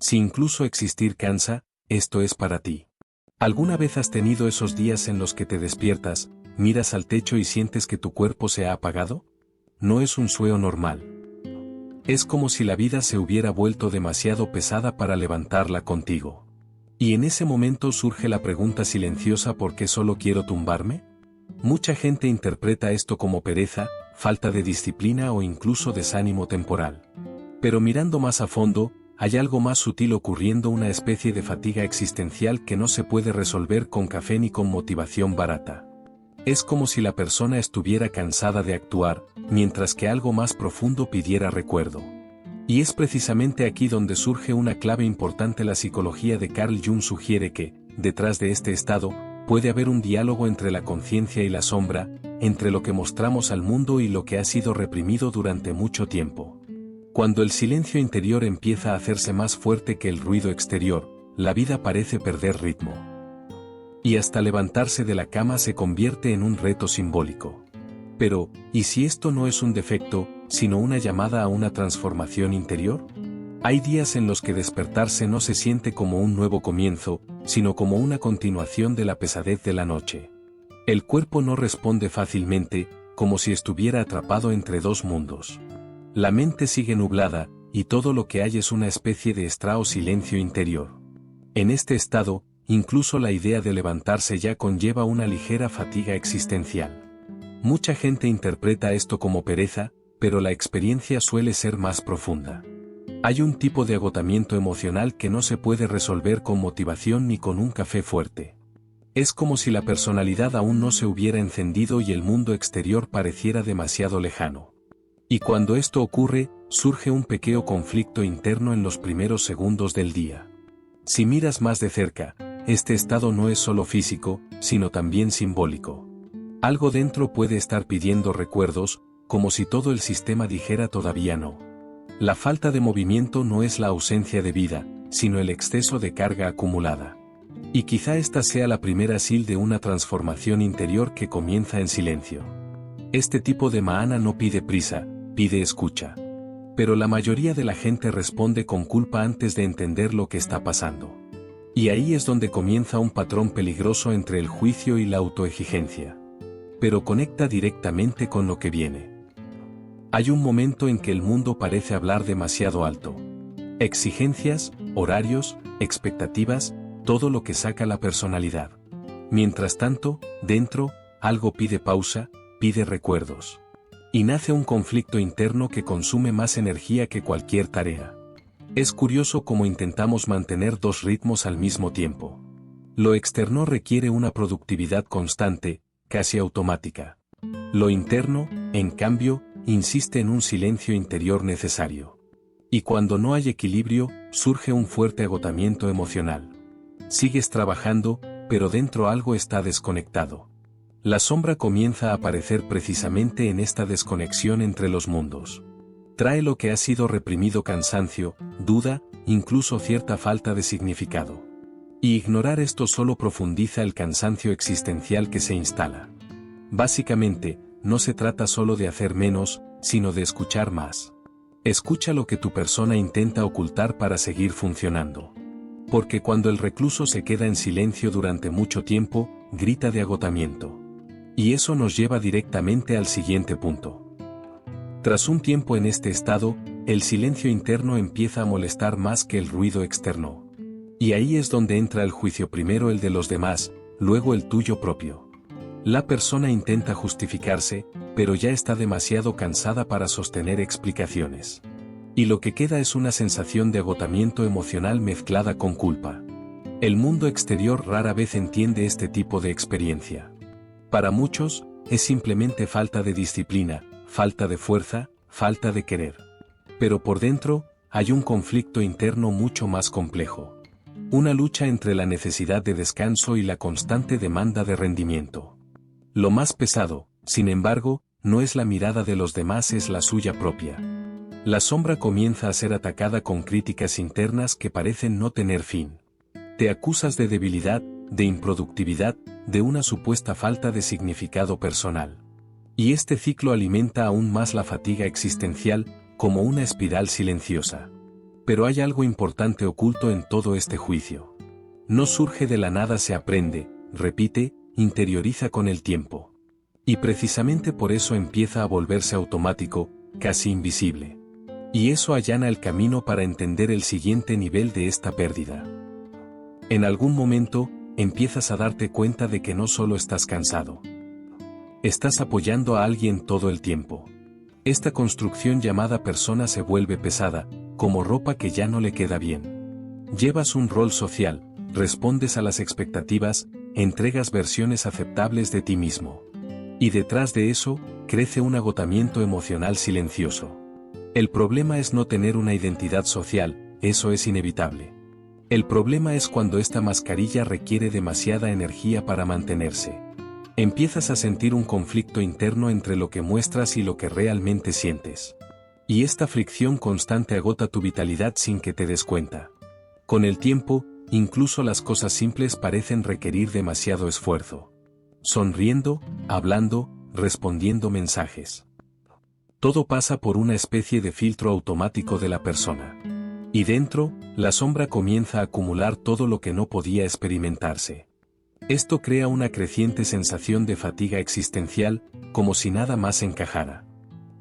Si incluso existir cansa, esto es para ti. ¿Alguna vez has tenido esos días en los que te despiertas, miras al techo y sientes que tu cuerpo se ha apagado? No es un sueño normal. Es como si la vida se hubiera vuelto demasiado pesada para levantarla contigo. Y en ese momento surge la pregunta silenciosa: ¿por qué solo quiero tumbarme? Mucha gente interpreta esto como pereza, falta de disciplina o incluso desánimo temporal. Pero mirando más a fondo, hay algo más sutil ocurriendo, una especie de fatiga existencial que no se puede resolver con café ni con motivación barata. Es como si la persona estuviera cansada de actuar, mientras que algo más profundo pidiera recuerdo. Y es precisamente aquí donde surge una clave importante. La psicología de Carl Jung sugiere que, detrás de este estado, puede haber un diálogo entre la conciencia y la sombra, entre lo que mostramos al mundo y lo que ha sido reprimido durante mucho tiempo. Cuando el silencio interior empieza a hacerse más fuerte que el ruido exterior, la vida parece perder ritmo. Y hasta levantarse de la cama se convierte en un reto simbólico. Pero, ¿y si esto no es un defecto, sino una llamada a una transformación interior? Hay días en los que despertarse no se siente como un nuevo comienzo, sino como una continuación de la pesadez de la noche. El cuerpo no responde fácilmente, como si estuviera atrapado entre dos mundos. La mente sigue nublada, y todo lo que hay es una especie de estrao silencio interior. En este estado, incluso la idea de levantarse ya conlleva una ligera fatiga existencial. Mucha gente interpreta esto como pereza, pero la experiencia suele ser más profunda. Hay un tipo de agotamiento emocional que no se puede resolver con motivación ni con un café fuerte. Es como si la personalidad aún no se hubiera encendido y el mundo exterior pareciera demasiado lejano. Y cuando esto ocurre, surge un pequeño conflicto interno en los primeros segundos del día. Si miras más de cerca, este estado no es solo físico, sino también simbólico. Algo dentro puede estar pidiendo recuerdos, como si todo el sistema dijera todavía no. La falta de movimiento no es la ausencia de vida, sino el exceso de carga acumulada. Y quizá esta sea la primera sil de una transformación interior que comienza en silencio. Este tipo de mahana no pide prisa, pide escucha. Pero la mayoría de la gente responde con culpa antes de entender lo que está pasando. Y ahí es donde comienza un patrón peligroso entre el juicio y la autoexigencia. Pero conecta directamente con lo que viene. Hay un momento en que el mundo parece hablar demasiado alto. Exigencias, horarios, expectativas, todo lo que saca la personalidad. Mientras tanto, dentro, algo pide pausa, pide recuerdos. Y nace un conflicto interno que consume más energía que cualquier tarea. Es curioso cómo intentamos mantener dos ritmos al mismo tiempo. Lo externo requiere una productividad constante, casi automática. Lo interno, en cambio, insiste en un silencio interior necesario. Y cuando no hay equilibrio, surge un fuerte agotamiento emocional. Sigues trabajando, pero dentro algo está desconectado. La sombra comienza a aparecer precisamente en esta desconexión entre los mundos. Trae lo que ha sido reprimido: cansancio, duda, incluso cierta falta de significado. Y ignorar esto solo profundiza el cansancio existencial que se instala. Básicamente, no se trata solo de hacer menos, sino de escuchar más. Escucha lo que tu persona intenta ocultar para seguir funcionando. Porque cuando el recluso se queda en silencio durante mucho tiempo, grita de agotamiento. Y eso nos lleva directamente al siguiente punto. Tras un tiempo en este estado, el silencio interno empieza a molestar más que el ruido externo. Y ahí es donde entra el juicio: primero el de los demás, luego el tuyo propio. La persona intenta justificarse, pero ya está demasiado cansada para sostener explicaciones. Y lo que queda es una sensación de agotamiento emocional mezclada con culpa. El mundo exterior rara vez entiende este tipo de experiencia. Para muchos, es simplemente falta de disciplina, falta de fuerza, falta de querer. Pero por dentro, hay un conflicto interno mucho más complejo. Una lucha entre la necesidad de descanso y la constante demanda de rendimiento. Lo más pesado, sin embargo, no es la mirada de los demás, es la suya propia. La sombra comienza a ser atacada con críticas internas que parecen no tener fin. Te acusas de debilidad, de improductividad, de una supuesta falta de significado personal. Y este ciclo alimenta aún más la fatiga existencial, como una espiral silenciosa. Pero hay algo importante oculto en todo este juicio. No surge de la nada, se aprende, repite, interioriza con el tiempo. Y precisamente por eso empieza a volverse automático, casi invisible. Y eso allana el camino para entender el siguiente nivel de esta pérdida. En algún momento, empiezas a darte cuenta de que no solo estás cansado. Estás apoyando a alguien todo el tiempo. Esta construcción llamada persona se vuelve pesada, como ropa que ya no le queda bien. Llevas un rol social, respondes a las expectativas, entregas versiones aceptables de ti mismo. Y detrás de eso, crece un agotamiento emocional silencioso. El problema es no tener una identidad social, eso es inevitable. El problema es cuando esta mascarilla requiere demasiada energía para mantenerse. Empiezas a sentir un conflicto interno entre lo que muestras y lo que realmente sientes. Y esta fricción constante agota tu vitalidad sin que te des cuenta. Con el tiempo, incluso las cosas simples parecen requerir demasiado esfuerzo. Sonriendo, hablando, respondiendo mensajes. Todo pasa por una especie de filtro automático de la persona. Y dentro, la sombra comienza a acumular todo lo que no podía experimentarse. Esto crea una creciente sensación de fatiga existencial, como si nada más encajara.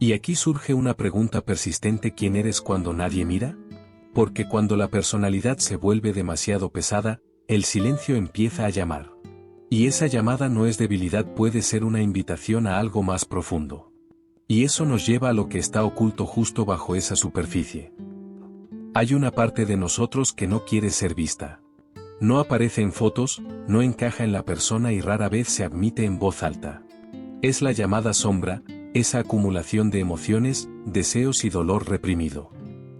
Y aquí surge una pregunta persistente: ¿quién eres cuando nadie mira? Porque cuando la personalidad se vuelve demasiado pesada, el silencio empieza a llamar. Y esa llamada no es debilidad, puede ser una invitación a algo más profundo. Y eso nos lleva a lo que está oculto justo bajo esa superficie. Hay una parte de nosotros que no quiere ser vista. No aparece en fotos, no encaja en la persona y rara vez se admite en voz alta. Es la llamada sombra, esa acumulación de emociones, deseos y dolor reprimido.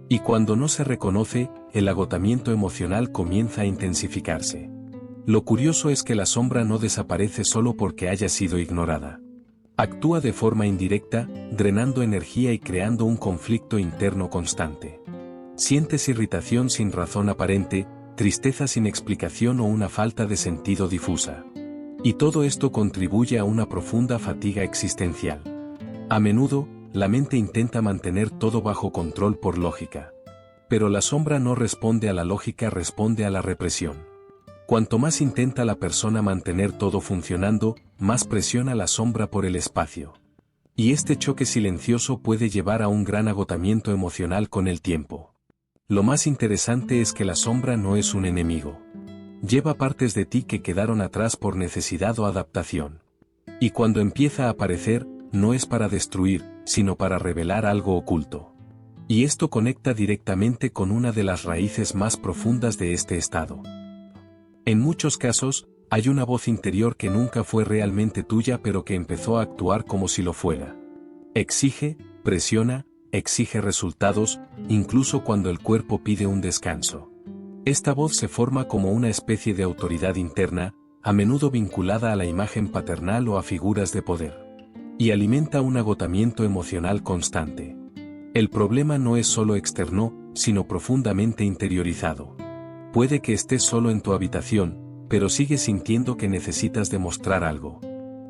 Y cuando no se reconoce, el agotamiento emocional comienza a intensificarse. Lo curioso es que la sombra no desaparece solo porque haya sido ignorada. Actúa de forma indirecta, drenando energía y creando un conflicto interno constante. Sientes irritación sin razón aparente, tristeza sin explicación o una falta de sentido difusa. Y todo esto contribuye a una profunda fatiga existencial. A menudo, la mente intenta mantener todo bajo control por lógica. Pero la sombra no responde a la lógica, responde a la represión. Cuanto más intenta la persona mantener todo funcionando, más presiona la sombra por el espacio. Y este choque silencioso puede llevar a un gran agotamiento emocional con el tiempo. Lo más interesante es que la sombra no es un enemigo. Lleva partes de ti que quedaron atrás por necesidad o adaptación. Y cuando empieza a aparecer, no es para destruir, sino para revelar algo oculto. Y esto conecta directamente con una de las raíces más profundas de este estado. En muchos casos, hay una voz interior que nunca fue realmente tuya pero que empezó a actuar como si lo fuera. Exige, presiona, exige resultados, incluso cuando el cuerpo pide un descanso. Esta voz se forma como una especie de autoridad interna, a menudo vinculada a la imagen paternal o a figuras de poder. Y alimenta un agotamiento emocional constante. El problema no es solo externo, sino profundamente interiorizado. Puede que estés solo en tu habitación, pero sigues sintiendo que necesitas demostrar algo.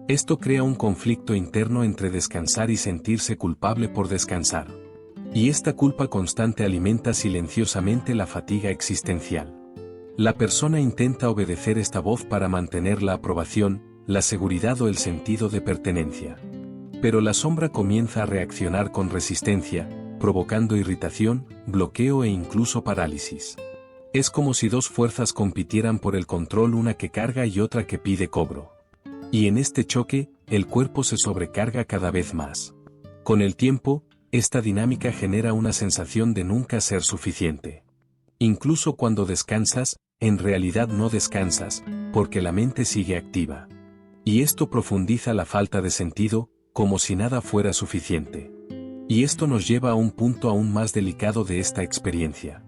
Esto crea un conflicto interno entre descansar y sentirse culpable por descansar. Y esta culpa constante alimenta silenciosamente la fatiga existencial. La persona intenta obedecer esta voz para mantener la aprobación, la seguridad o el sentido de pertenencia. Pero la sombra comienza a reaccionar con resistencia, provocando irritación, bloqueo e incluso parálisis. Es como si dos fuerzas compitieran por el control, una que carga y otra que pide cobro. Y en este choque, el cuerpo se sobrecarga cada vez más. Con el tiempo, esta dinámica genera una sensación de nunca ser suficiente. Incluso cuando descansas, en realidad no descansas, porque la mente sigue activa. Y esto profundiza la falta de sentido, como si nada fuera suficiente. Y esto nos lleva a un punto aún más delicado de esta experiencia.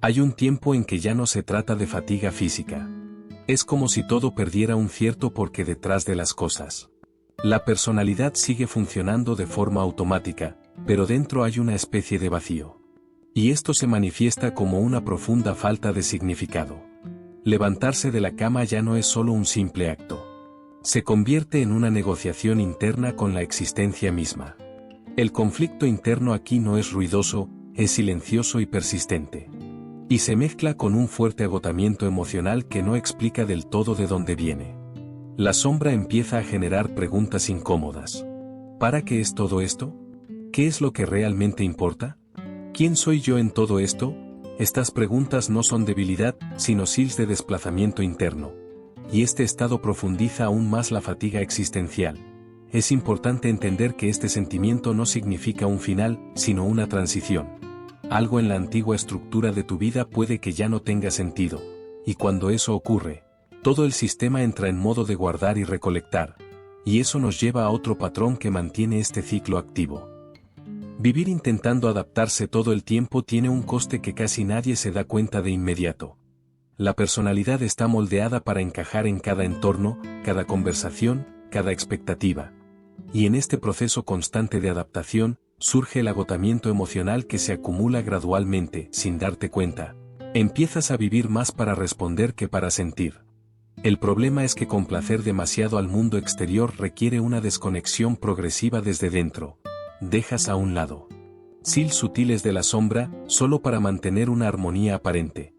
Hay un tiempo en que ya no se trata de fatiga física. Es como si todo perdiera un cierto porqué detrás de las cosas. La personalidad sigue funcionando de forma automática, pero dentro hay una especie de vacío. Y esto se manifiesta como una profunda falta de significado. Levantarse de la cama ya no es solo un simple acto. Se convierte en una negociación interna con la existencia misma. El conflicto interno aquí no es ruidoso, es silencioso y persistente. Y se mezcla con un fuerte agotamiento emocional que no explica del todo de dónde viene. La sombra empieza a generar preguntas incómodas. ¿Para qué es todo esto? ¿Qué es lo que realmente importa? ¿Quién soy yo en todo esto? Estas preguntas no son debilidad, sino signos de desplazamiento interno. Y este estado profundiza aún más la fatiga existencial. Es importante entender que este sentimiento no significa un final, sino una transición. Algo en la antigua estructura de tu vida puede que ya no tenga sentido. Y cuando eso ocurre, todo el sistema entra en modo de guardar y recolectar. Y eso nos lleva a otro patrón que mantiene este ciclo activo. Vivir intentando adaptarse todo el tiempo tiene un coste que casi nadie se da cuenta de inmediato. La personalidad está moldeada para encajar en cada entorno, cada conversación, cada expectativa. Y en este proceso constante de adaptación, surge el agotamiento emocional que se acumula gradualmente, sin darte cuenta. Empiezas a vivir más para responder que para sentir. El problema es que complacer demasiado al mundo exterior requiere una desconexión progresiva desde dentro. Dejas a un lado signos sutiles de la sombra, solo para mantener una armonía aparente.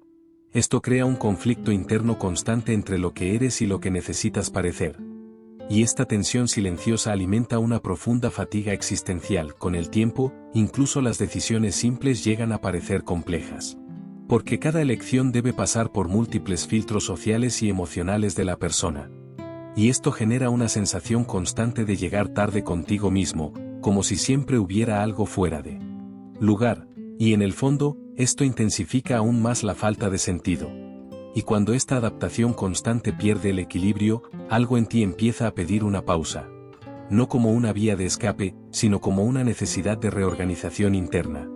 Esto crea un conflicto interno constante entre lo que eres y lo que necesitas parecer. Y esta tensión silenciosa alimenta una profunda fatiga existencial. Con el tiempo, incluso las decisiones simples llegan a parecer complejas. Porque cada elección debe pasar por múltiples filtros sociales y emocionales de la persona. Y esto genera una sensación constante de llegar tarde contigo mismo, como si siempre hubiera algo fuera de lugar, y en el fondo, esto intensifica aún más la falta de sentido. Y cuando esta adaptación constante pierde el equilibrio, algo en ti empieza a pedir una pausa. No como una vía de escape, sino como una necesidad de reorganización interna.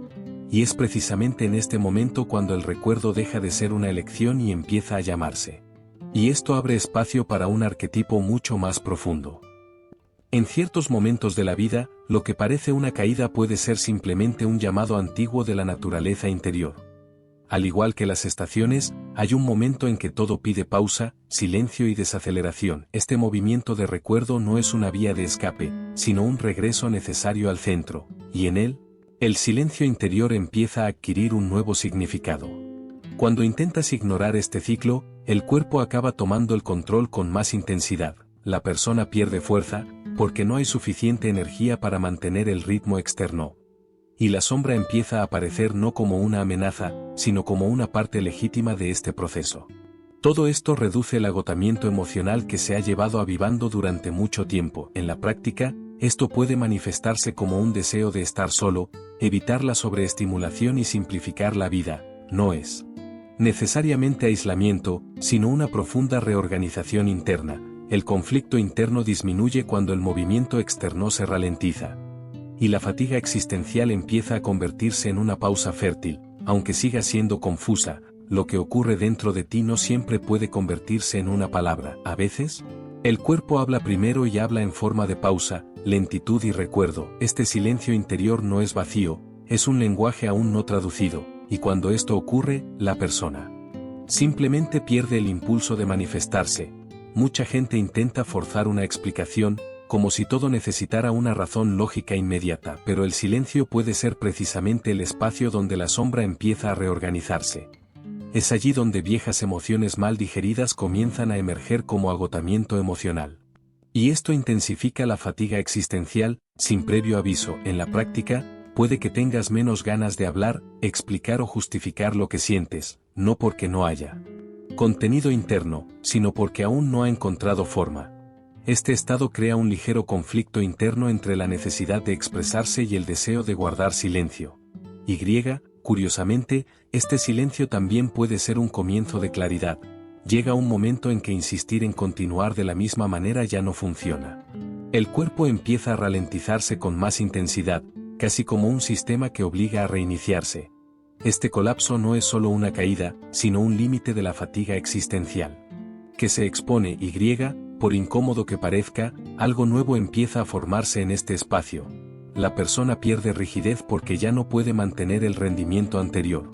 Y es precisamente en este momento cuando el recuerdo deja de ser una elección y empieza a llamarse. Y esto abre espacio para un arquetipo mucho más profundo. En ciertos momentos de la vida, lo que parece una caída puede ser simplemente un llamado antiguo de la naturaleza interior. Al igual que las estaciones, hay un momento en que todo pide pausa, silencio y desaceleración. Este movimiento de recuerdo no es una vía de escape, sino un regreso necesario al centro, y en él, el silencio interior empieza a adquirir un nuevo significado. Cuando intentas ignorar este ciclo, el cuerpo acaba tomando el control con más intensidad. La persona pierde fuerza, porque no hay suficiente energía para mantener el ritmo externo. Y la sombra empieza a aparecer no como una amenaza, sino como una parte legítima de este proceso. Todo esto reduce el agotamiento emocional que se ha llevado avivando durante mucho tiempo. En la práctica, esto puede manifestarse como un deseo de estar solo, evitar la sobreestimulación y simplificar la vida. No es necesariamente aislamiento, sino una profunda reorganización interna. El conflicto interno disminuye cuando el movimiento externo se ralentiza. Y la fatiga existencial empieza a convertirse en una pausa fértil, aunque siga siendo confusa. Lo que ocurre dentro de ti no siempre puede convertirse en una palabra. A veces, el cuerpo habla primero y habla en forma de pausa, lentitud y recuerdo. Este silencio interior no es vacío, es un lenguaje aún no traducido, y cuando esto ocurre, la persona simplemente pierde el impulso de manifestarse. Mucha gente intenta forzar una explicación, como si todo necesitara una razón lógica inmediata, pero el silencio puede ser precisamente el espacio donde la sombra empieza a reorganizarse. Es allí donde viejas emociones mal digeridas comienzan a emerger como agotamiento emocional. Y esto intensifica la fatiga existencial, sin previo aviso. En la práctica, puede que tengas menos ganas de hablar, explicar o justificar lo que sientes, no porque no haya contenido interno, sino porque aún no ha encontrado forma. Este estado crea un ligero conflicto interno entre la necesidad de expresarse y el deseo de guardar silencio. Y, curiosamente, este silencio también puede ser un comienzo de claridad. Llega un momento en que insistir en continuar de la misma manera ya no funciona. El cuerpo empieza a ralentizarse con más intensidad, casi como un sistema que obliga a reiniciarse. Este colapso no es solo una caída, sino un límite de la fatiga existencial. Que se expone y, por incómodo que parezca, algo nuevo empieza a formarse en este espacio. La persona pierde rigidez porque ya no puede mantener el rendimiento anterior.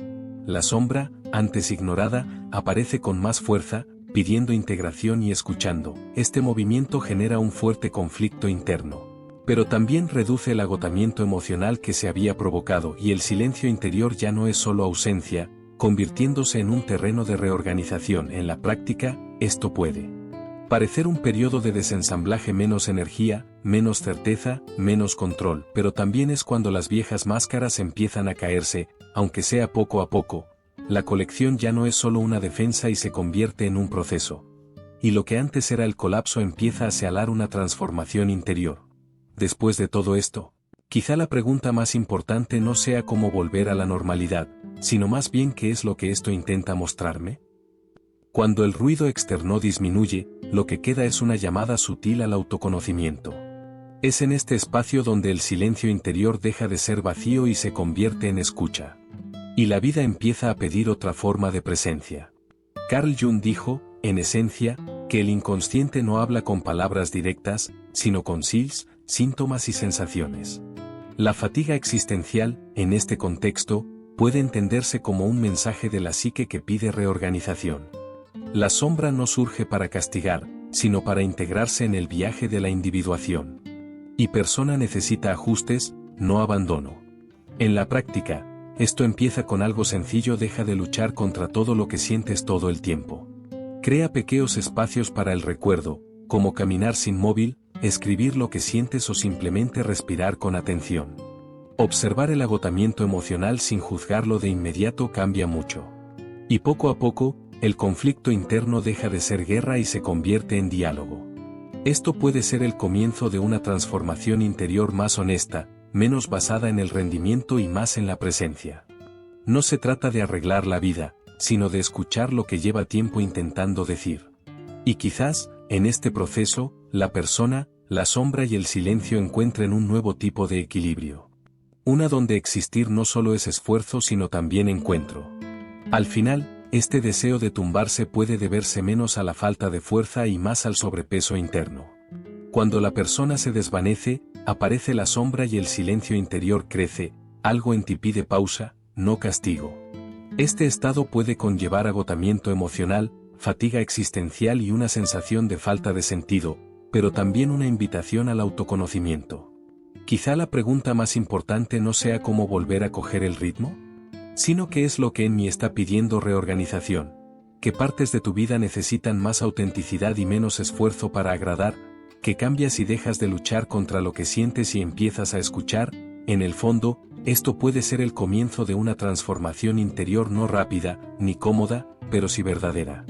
La sombra, antes ignorada, aparece con más fuerza, pidiendo integración y escuchando. Este movimiento genera un fuerte conflicto interno. Pero también reduce el agotamiento emocional que se había provocado y el silencio interior ya no es solo ausencia, convirtiéndose en un terreno de reorganización. En la práctica, esto puede parecer un periodo de desensamblaje, menos energía, menos certeza, menos control, pero también es cuando las viejas máscaras empiezan a caerse, aunque sea poco a poco. La colección ya no es solo una defensa y se convierte en un proceso. Y lo que antes era el colapso empieza a sealar una transformación interior. Después de todo esto, quizá la pregunta más importante no sea cómo volver a la normalidad, sino más bien qué es lo que esto intenta mostrarme. Cuando el ruido externo disminuye, lo que queda es una llamada sutil al autoconocimiento. Es en este espacio donde el silencio interior deja de ser vacío y se convierte en escucha. Y la vida empieza a pedir otra forma de presencia. Carl Jung dijo, en esencia, que el inconsciente no habla con palabras directas, sino con signos, síntomas y sensaciones. La fatiga existencial, en este contexto, puede entenderse como un mensaje de la psique que pide reorganización. La sombra no surge para castigar, sino para integrarse en el viaje de la individuación. Y persona necesita ajustes, no abandono. En la práctica, esto empieza con algo sencillo: deja de luchar contra todo lo que sientes todo el tiempo. Crea pequeños espacios para el recuerdo, como caminar sin móvil, escribir lo que sientes o simplemente respirar con atención. Observar el agotamiento emocional sin juzgarlo de inmediato cambia mucho. Y poco a poco, el conflicto interno deja de ser guerra y se convierte en diálogo. Esto puede ser el comienzo de una transformación interior más honesta, menos basada en el rendimiento y más en la presencia. No se trata de arreglar la vida, sino de escuchar lo que lleva tiempo intentando decir. Y quizás, en este proceso, la persona, la sombra y el silencio encuentren un nuevo tipo de equilibrio. Una donde existir no solo es esfuerzo sino también encuentro. Al final, este deseo de tumbarse puede deberse menos a la falta de fuerza y más al sobrepeso interno. Cuando la persona se desvanece, aparece la sombra y el silencio interior crece, algo en ti pide pausa, no castigo. Este estado puede conllevar agotamiento emocional, fatiga existencial y una sensación de falta de sentido, pero también una invitación al autoconocimiento. Quizá la pregunta más importante no sea cómo volver a coger el ritmo, sino qué es lo que en mí está pidiendo reorganización, qué partes de tu vida necesitan más autenticidad y menos esfuerzo para agradar, que cambias y dejas de luchar contra lo que sientes y empiezas a escuchar. En el fondo, esto puede ser el comienzo de una transformación interior no rápida, ni cómoda, pero sí verdadera.